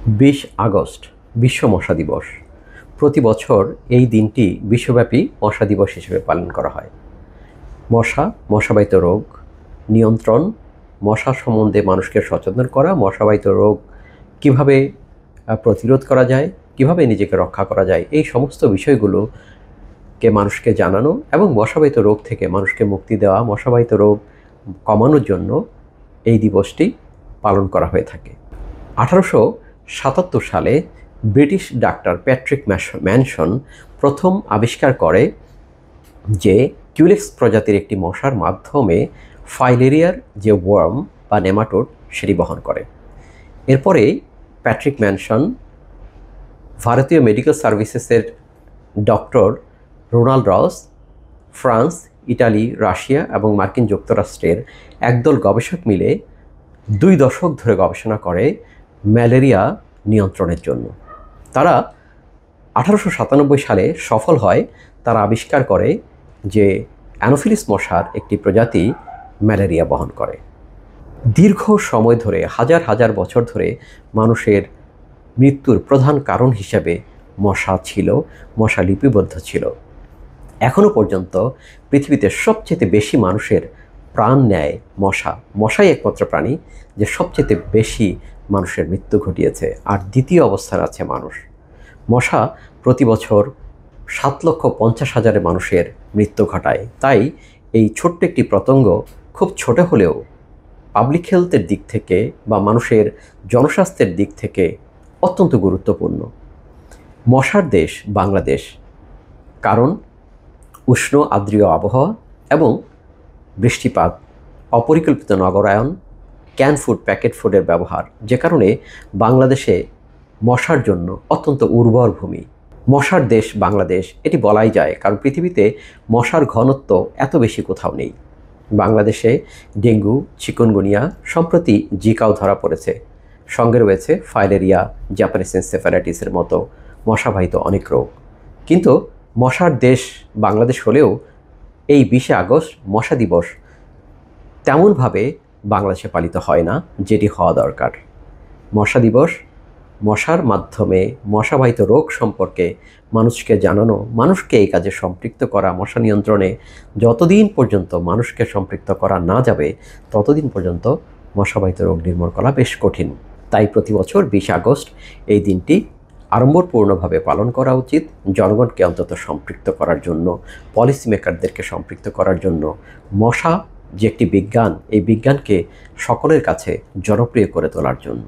২০ August বিশ্ব মশা দিবস। প্রতি বছর এই দিনটি বিশ্বব্যাপী মশা দিবস হিসেবে পালন করা হয়। মশাবাহিত রোগ নিয়ন্ত্রণ, মশা সম্বন্ধে মানুষকে সচেতন করা, মশাবাহিত রোগ কিভাবে প্রতিরোধ করা যায়, কিভাবে নিজেকে রক্ষা করা যায়, এই সমস্ত বিষয়গুলোকে মানুষকে জানানো এবং মশাবাহিত রোগ থেকে মানুষকে মুক্তি দেওয়া, মশাবাহিত রোগ কমানোর জন্য এই দিবসটি পালন করা হয়ে থাকে। 1877 সালে ব্রিটিশ ডাক্তার প্যাট্রিক ম্যানসন প্রথম আবিষ্কার করে যে কিউলেক্স প্রজাতির একটি মশার মাধ্যমে ফাইলেরিয়ার যে ওয়ার্ম বা নেমাটোড সেটি বহন করে। এরপরে প্যাট্রিক ম্যানসন ভারতীয় মেডিকেল সার্ভিসেসের doctor Ronald Ross, France, Italy, Russia এবং মার্কিন যুক্তরাষ্ট্রের একদল গবেষক মিলে 2 দশক ধরে গবেষণা করে ম্যালেরিয়া নিয়ন্ত্রণের জন্য। তারা 1897 সালে সফল হয়। তারা আবিষ্কার করে যে অ্যানোফিলিস মশার একটি প্রজাতি ম্যালেরিয়া বহন করে। দীর্ঘ সময় ধরে, হাজার হাজার বছর ধরে মানুষের মৃত্যুর প্রধান কারণ হিসাবে মশা লিপিবদ্ধ ছিল। এখনও পর্যন্ত পৃথিবীতে সবচেয়ে বেশি মানুষের প্রাণ নেয় মশাই একমাত্র প্রাণী যে সবচেয়ে বেশি মানুষের মৃত্যু ঘটিয়েছে, আর দ্বিতীয় অবস্থানে আছে মানুষ। মশা প্রতি বছর 7,50,000 মানুষের মৃত্যু ঘটায়। তাই এই ছোট্ট একটি পতঙ্গ খুব ছোট হলেও পাবলিক হেলথের দিক থেকে বা মানুষের জনস্বাস্থ্যের দিক থেকে অত্যন্ত গুরুত্বপূর্ণ। মশার দেশ বাংলাদেশ, কারণ উষ্ণ আর্দ্রীয় আবহাওয়া এবং বৃষ্টিপাত, অপরিকল্পিত নগরায়ন, ক্যান ফুড, প্যাকেট ফুডের ব্যবহার, যে কারণে বাংলাদেশে মশার জন্য অত্যন্ত উর্বর ভূমি। মশার দেশ বাংলাদেশ এটি বলাই যায়, কারণ পৃথিবীতে মশার ঘনত্ব এত বেশি কোথাও নেই। বাংলাদেশে ডেঙ্গু, চিকুনগুনিয়া, সম্প্রতি জিকাও ধরা পড়েছে। সঙ্গে রয়েছে ফাইলেরিয়া, জাপানিজ এনসেফ্যালাইটিসের মতো মশাবাহিত অনেক রোগ। কিন্তু মশার দেশ বাংলাদেশ হলেও এই 20 আগস্ট মশা দিবস তেমনভাবে বাংলাদেশে পালিত হয় না, যেটি হওয়া দরকার। মশা দিবস মশার মাধ্যমে মশাবাহিত রোগ সম্পর্কে মানুষকে জানানো, মানুষকে এই কাজে সম্পৃক্ত করা। মশা নিয়ন্ত্রণে যতদিন পর্যন্ত মানুষকে সম্পৃক্ত করা না যাবে ততদিন পর্যন্ত মশাবাহিত রোগ নির্মূল করা বেশ কঠিন। তাই প্রতি বছর 20 আগস্ট এই দিনটি আড়ম্বরপূর্ণভাবে পালন করা উচিত, জনগণকে অন্তত সম্পৃক্ত করার জন্য, পলিসি মেকারদেরকে সম্পৃক্ত করার জন্য। মশা যে একটি বিজ্ঞান, এই বিজ্ঞানকে সকলের কাছে জনপ্রিয় করে তোলার জন্য।